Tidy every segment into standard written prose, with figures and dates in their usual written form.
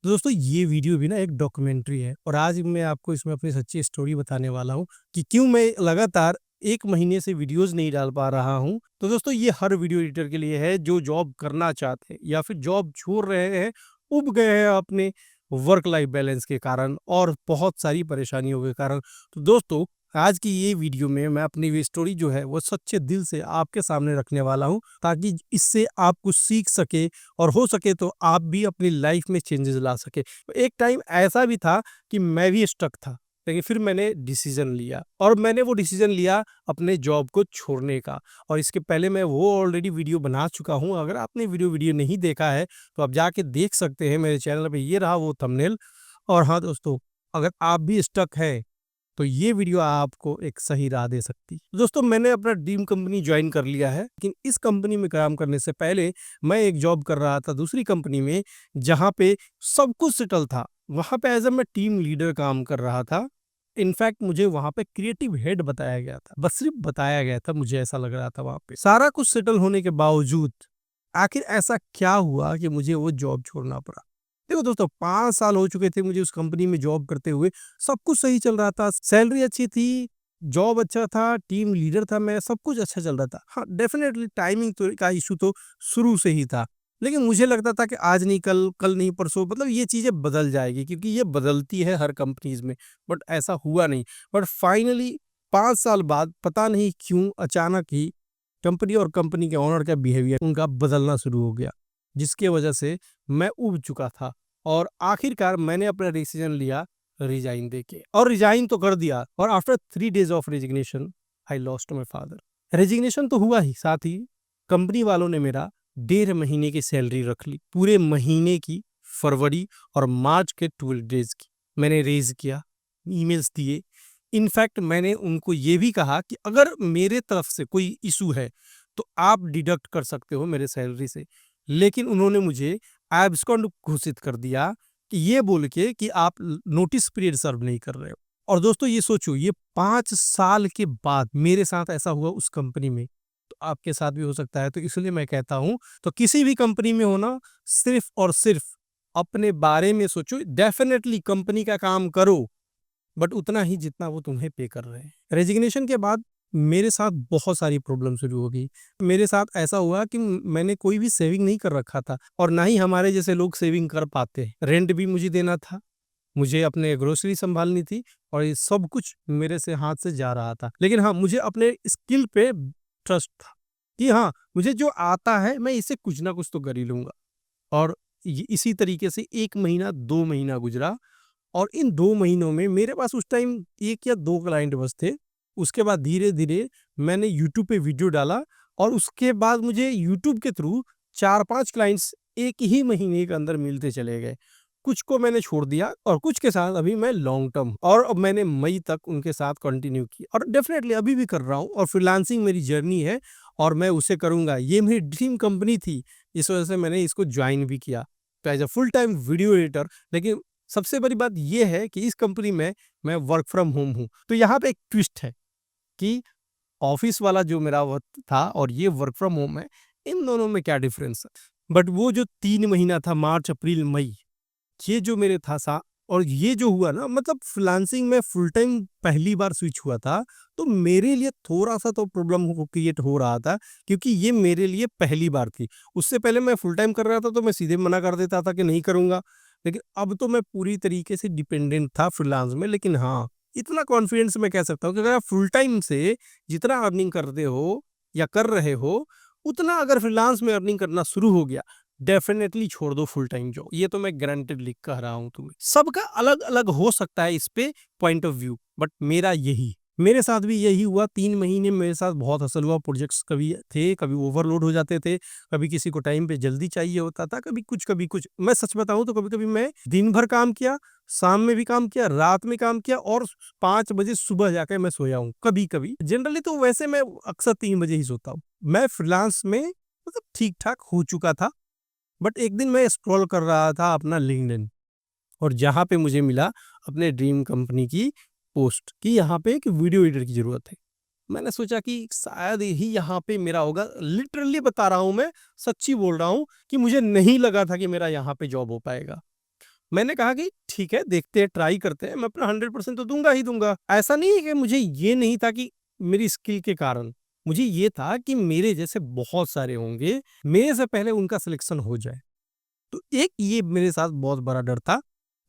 तो दोस्तों ये वीडियो भी ना एक डॉक्यूमेंट्री है और आज मैं आपको इसमें अपनी सच्ची स्टोरी बताने वाला हूँ कि क्यों मैं लगातार 1 महीने से वीडियोज़ नहीं डाल पा रहा हूँ। तो दोस्तों ये हर वीडियो एडिटर के लिए है जो जॉब करना चाहते हैं या फिर जॉब छोड़ रहे हैं, ऊब गए हैं अपने वर्क लाइफ बैलेंस के कारण और बहुत सारी परेशानियों के कारण। तो दोस्तों आज की ये वीडियो में मैं अपनी ये स्टोरी जो है वो सच्चे दिल से आपके सामने रखने वाला हूँ ताकि इससे आप कुछ सीख सके और हो सके तो आप भी अपनी लाइफ में चेंजेस ला सके। एक टाइम ऐसा भी था कि मैं भी स्टक था, लेकिन फिर मैंने डिसीजन लिया और मैंने वो डिसीजन लिया अपने जॉब को छोड़ने का। और इसके पहले मैं वो ऑलरेडी वीडियो बना चुका हूँ। अगर आपने वीडियो नहीं देखा है तो आप जाके देख सकते हैं मेरे चैनल पे, ये रहा वो थंबनेल। और हाँ दोस्तों, अगर आप भी स्टक है तो ये वीडियो आपको एक सही राह दे सकती है। दोस्तों मैंने अपना ड्रीम कंपनी ज्वाइन कर लिया है, लेकिन इस कंपनी में काम करने से पहले मैं एक जॉब कर रहा था दूसरी कंपनी में जहाँ पे सब कुछ सेटल था। वहाँ पे एज ए मैं टीम लीडर काम कर रहा था। इनफैक्ट मुझे वहाँ पे क्रिएटिव हेड बताया गया था, बस सिर्फ बताया गया था, मुझे ऐसा लग रहा था वहाँ पे। सारा कुछ सेटल होने के बावजूद आखिर ऐसा क्या हुआ कि मुझे वो जॉब छोड़ना पड़ा। देखो दोस्तों 5 साल हो चुके थे मुझे उस कंपनी में जॉब करते हुए। सब कुछ सही चल रहा था, सैलरी अच्छी थी, जॉब अच्छा था, टीम लीडर था मैं, सब कुछ अच्छा चल रहा था। हाँ, डेफ़िनेटली टाइमिंग तो का इश्यू तो शुरू से ही था। लेकिन मुझे लगता था कि आज नहीं कल, कल नहीं परसों, मतलब ये चीज़ें बदल जाएगी क्योंकि ये बदलती है हर कंपनीज़ में, बट ऐसा हुआ नहीं। बट फाइनली 5 साल बाद पता नहीं क्यों अचानक ही कंपनी और कंपनी के ओनर का बिहेवियर उनका बदलना शुरू हो गया, जिसकी वजह से मैं ऊब चुका था और आखिरकार मैंने अपना डिसीजन लिया रिजाइन देके, और रिजाइन तो कर दिया। और after 3 days of resignation I lost my father. Resignation तो हुआ ही, साथ ही कंपनी वालों ने मेरा 1.5 महीने की सैलरी रख ली, पूरे महीने की, फरवरी और मार्च के 12 डेज की मैंने रेज किया, ईमेल्स दिए। इनफैक्ट मैंने उनको ये भी कहा कि अगर मेरे तरफ से कोई इशू है तो आप डिडक्ट कर सकते हो मेरे सैलरी से। लेकिन उन्होंने मुझे एब्सकॉन्ड घोषित कर दिया कि ये बोल के कि आप नोटिस पीरियड सर्व नहीं कर रहे हो। और दोस्तों ये सोचो, ये 5 साल के बाद मेरे साथ ऐसा हुआ उस कंपनी में, तो आपके साथ भी हो सकता है। तो इसलिए मैं कहता हूँ, तो किसी भी कंपनी में हो ना, सिर्फ और सिर्फ अपने बारे में सोचो। डेफिनेटली कंपनी का काम करो, बट उतना ही जितना वो तुम्हें पे कर रहे हैं। रेजिग्नेशन के बाद मेरे साथ बहुत सारी प्रॉब्लम शुरू हो गई। मेरे साथ ऐसा हुआ कि मैंने कोई भी सेविंग नहीं कर रखा था और ना ही हमारे जैसे लोग सेविंग कर पाते हैं। रेंट भी मुझे देना था, मुझे अपने ग्रोसरी संभालनी थी और ये सब कुछ मेरे से हाथ से जा रहा था। लेकिन हाँ, मुझे अपने स्किल पे ट्रस्ट था कि हाँ, मुझे जो आता है मैं इसे कुछ ना कुछ तो कर ही लूँगा। और इसी तरीके से 1 महीना 2 महीना गुजरा और इन 2 महीनों में मेरे पास उस टाइम 1 या 2 क्लाइंट बस थे। उसके बाद धीरे-धीरे मैंने यूट्यूब पे वीडियो डाला और उसके बाद मुझे यूट्यूब के थ्रू 4-5 क्लाइंट्स 1 ही महीने के अंदर मिलते चले गए। कुछ को मैंने छोड़ दिया और कुछ के साथ अभी मैं लॉन्ग टर्म, और अब मैंने मई तक उनके साथ कंटिन्यू किया और डेफ़िनेटली अभी भी कर रहा हूँ और फ्रीलांसिंग मेरी जर्नी है और मैं उसे करूँगा। ये मेरी ड्रीम कंपनी थी, इस वजह से मैंने इसको जॉइन भी किया। तो as a full time video editor. लेकिन सबसे बड़ी बात ये है कि इस कंपनी में मैं वर्क फ्रॉम होम हूँ। तो यहाँ पे एक ट्विस्ट है कि ऑफिस वाला जो मेरा वर्क था और ये वर्क फ्रॉम होम है, इन दोनों में क्या डिफरेंस है। बट वो जो 3 महीना था, मार्च अप्रैल मई, ये जो मेरे था सा, और ये जो हुआ ना, मतलब फ्रीलांसिंग में फुल टाइम पहली बार स्विच हुआ था, तो मेरे लिए थोड़ा-सा तो प्रॉब्लम क्रिएट हो रहा था क्योंकि ये मेरे लिए पहली बार थी। उससे पहले मैं फुल टाइम कर रहा था तो मैं सीधे मना कर देता था कि नहीं करूँगा। लेकिन अब तो मैं पूरी तरीके से डिपेंडेंट था फ्रीलांस में। लेकिन हाँ, इतना कॉन्फिडेंस मैं कह सकता हूँ कि अगर आप फुल टाइम से जितना अर्निंग करते हो या कर रहे हो, उतना अगर फ्रीलांस में अर्निंग करना शुरू हो गया, डेफिनेटली छोड़ दो फुल टाइम जॉब। ये तो मैं गारंटेडली कह रहा हूँ तुम्हें। सबका अलग-अलग हो सकता है इस पे पॉइंट ऑफ व्यू, बट मेरा यही, मेरे साथ भी यही हुआ। 3 महीने मेरे साथ बहुत हसल हुआ। प्रोजेक्ट्स कभी थे, कभी ओवरलोड हो जाते थे, कभी किसी को टाइम पे जल्दी चाहिए होता था, कभी कुछ, कभी कुछ। मैं सच बताऊँ तो कभी-कभी मैं दिन भर काम किया, शाम में भी काम किया, रात में काम किया और 5 बजे सुबह जाके मैं सोया हूँ कभी-कभी। जनरली तो वैसे मैं अक्सर 3 बजे ही सोता हूँ। मैं फ्रीलांस में मतलब ठीक-ठाक हो चुका था। बट एक दिन मैं स्क्रॉल कर रहा था अपना लिंक्डइन और जहाँ पे मुझे मिला अपने ड्रीम कंपनी की पोस्ट कि यहाँ पे एक वीडियो एडिटर की ज़रूरत है। मैंने सोचा कि शायद यही यहाँ पे मेरा होगा। लिटरली बता रहा हूँ मैं, सच्ची बोल रहा हूँ कि मुझे नहीं लगा था कि मेरा यहाँ पे जॉब हो पाएगा। मैंने कहा कि ठीक है, देखते हैं, ट्राई करते हैं, मैं अपना 100% तो दूंगा ही दूंगा। ऐसा नहीं है कि मुझे ये नहीं था कि मेरी स्किल के कारण, मुझे ये था कि मेरे जैसे बहुत सारे होंगे, मेरे से पहले उनका सिलेक्शन हो जाए। तो एक ये मेरे साथ बहुत बड़ा डर था।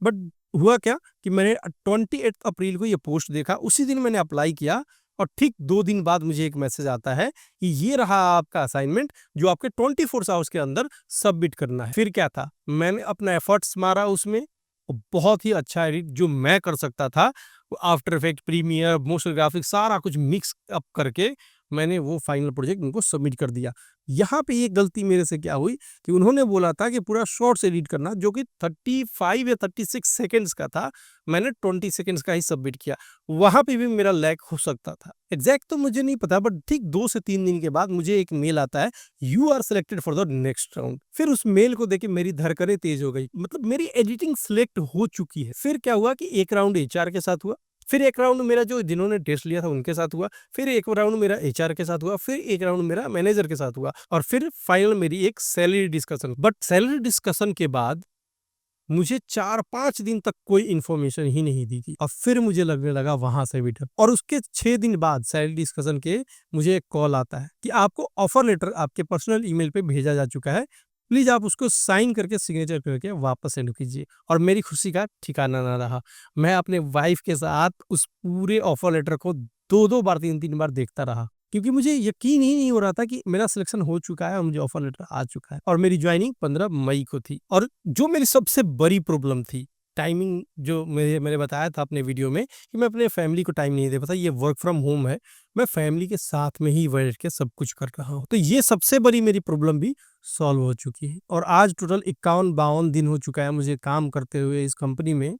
बट हुआ क्या कि मैंने 28 अप्रैल को ये पोस्ट देखा, उसी दिन मैंने अप्लाई किया और ठीक 2 दिन बाद मुझे एक मैसेज आता है कि ये रहा आपका असाइनमेंट जो आपके 24 आवर्स के अंदर सबमिट करना है। फिर क्या था, मैंने अपना एफर्ट्स मारा उसमें और बहुत ही अच्छा एडिट जो मैं कर सकता था, After Effect, Premiere, motion graphics सारा कुछ मिक्स अप करके मैंने वो फाइनल प्रोजेक्ट उनको सबमिट कर दिया। यहाँ पे ये गलती मेरे से क्या हुई कि उन्होंने बोला था कि पूरा शॉर्ट्स एडिट करना, जो कि 35 या 36 सेकंड्स का था, मैंने 20 सेकंड्स का ही सबमिट किया। वहां पे भी मेरा लैग हो सकता था। एग्जैक्ट तो मुझे नहीं पता, बट ठीक 2 से 3 दिन के बाद मुझे एक मेल आता है, you are selected for the next round. फिर उस मेल को देख के मेरी धड़कनें तेज हो गई, मतलब मेरी एडिटिंग सिलेक्ट हो चुकी है। फिर क्या हुआ कि एक राउंड एचआर के साथ हुआ, फिर एक राउंड मेरा जो जिन्होंने टेस्ट लिया था उनके साथ हुआ, फिर एक राउंड मेरा एचआर के साथ हुआ, फिर एक राउंड मेरा मैनेजर के साथ हुआ और फिर फाइनल मेरी एक salary discussion. But salary discussion के बाद मुझे 4-5 दिन तक कोई इन्फॉर्मेशन ही नहीं दी थी और फिर मुझे लगने लगा वहां से भी डर। और उसके 6 दिन बाद सैलरी डिस्कशन के मुझे एक कॉल आता है कि आपको ऑफर लेटर आपके पर्सनल ईमेल पे भेजा जा चुका है, प्लीज आप उसको साइन करके सिग्नेचर करके वापस सेंड कीजिए। और मेरी खुशी का ठिकाना ना रहा। मैं अपने वाइफ के साथ उस पूरे ऑफर लेटर को 2-2 बार 3-3 बार देखता रहा, क्योंकि मुझे यकीन ही नहीं हो रहा था कि मेरा सिलेक्शन हो चुका है और मुझे ऑफर लेटर आ चुका है और मेरी ज्वाइनिंग 15 मई को थी। और जो मेरी सबसे बड़ी प्रॉब्लम थी, टाइमिंग, जो मैंने बताया था अपने वीडियो में कि मैं अपने फैमिली को टाइम नहीं दे पाता। ये वर्क फ्रॉम होम है, मैं फैमिली के साथ में ही बैठ के सब कुछ कर रहा हूँ, तो ये सबसे बड़ी मेरी प्रॉब्लम भी सॉल्व हो चुकी है। और आज टोटल 51-52 दिन हो चुका है मुझे काम करते हुए इस कंपनी में,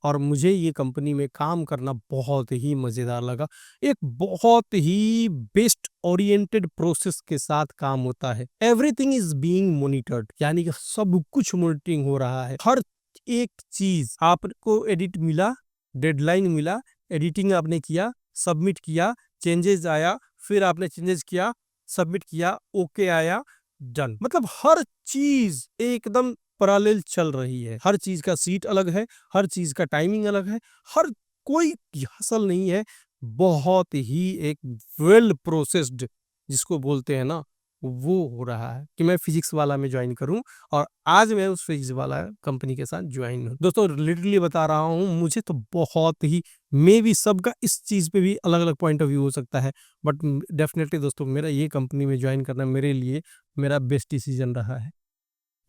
और मुझे ये कंपनी में काम करना बहुत ही मज़ेदार लगा। एक बहुत ही बेस्ट ओरिएंटेड प्रोसेस के साथ काम होता है। एवरीथिंग इज बीइंग मॉनिटर्ड, यानी कि सब कुछ मॉनिटरिंग हो रहा है। हर एक चीज, आपको एडिट मिला, डेडलाइन मिला, एडिटिंग आपने किया, सबमिट किया, चेंजेस आया, फिर आपने चेंजेस किया, सबमिट किया, ओके आया, डन। मतलब हर चीज एकदम पैरेलल चल रही है। हर चीज का सीट अलग है, हर चीज का टाइमिंग अलग है, हर कोई हसल नहीं है। बहुत ही एक वेल प्रोसेस्ड, जिसको बोलते हैं ना, वो हो रहा है कि मैं फिजिक्स वाला में ज्वाइन करूं और आज मैं उस फिजिक्स वाला कंपनी के साथ ज्वाइन हूं। दोस्तों लिटरली बता रहा हूं, मुझे तो बहुत ही, मे भी सबका इस चीज पे भी अलग अलग पॉइंट ऑफ व्यू हो सकता है, बट डेफिनेटली दोस्तों मेरा ये कंपनी में ज्वाइन करना मेरे लिए मेरा बेस्ट डिसीजन रहा है।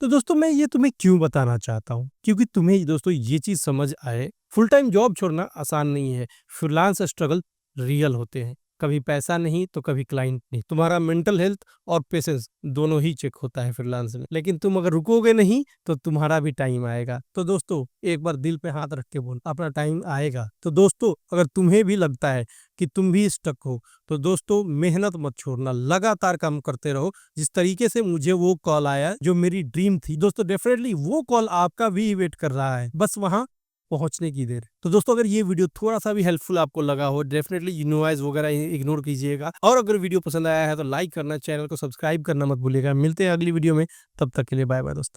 तो दोस्तों मैं ये तुम्हें क्यों बताना चाहता हूँ, क्योंकि तुम्हें दोस्तों ये चीज समझ आए, फुल टाइम जॉब छोड़ना आसान नहीं है। फ्रीलांस स्ट्रगल रियल होते हैं, कभी पैसा नहीं तो कभी क्लाइंट नहीं। तुम्हारा मेंटल हेल्थ और पेशेंस दोनों ही चेक होता है फ्रीलांस में। लेकिन तुम अगर रुकोगे नहीं तो तुम्हारा भी टाइम आएगा। तो दोस्तों एक बार दिल पे हाथ रख के बोल, अपना टाइम आएगा। तो दोस्तों अगर तुम्हें भी लगता है कि तुम भी स्टक हो, तो दोस्तों मेहनत मत छोड़ना, लगातार काम करते रहो। जिस तरीके से मुझे वो कॉल आया जो मेरी ड्रीम थी, दोस्तों डेफिनेटली वो कॉल आपका भी वेट कर रहा है, बस वहां पहुंचने की देर। तो दोस्तों अगर ये वीडियो थोड़ा सा भी हेल्पफुल आपको लगा हो, डेफिनेटली नॉइज वगैरह इग्नोर कीजिएगा। और अगर वीडियो पसंद आया है तो लाइक करना, चैनल को सब्सक्राइब करना मत भूलिएगा। मिलते हैं अगली वीडियो में, तब तक के लिए बाय बाय दोस्तों।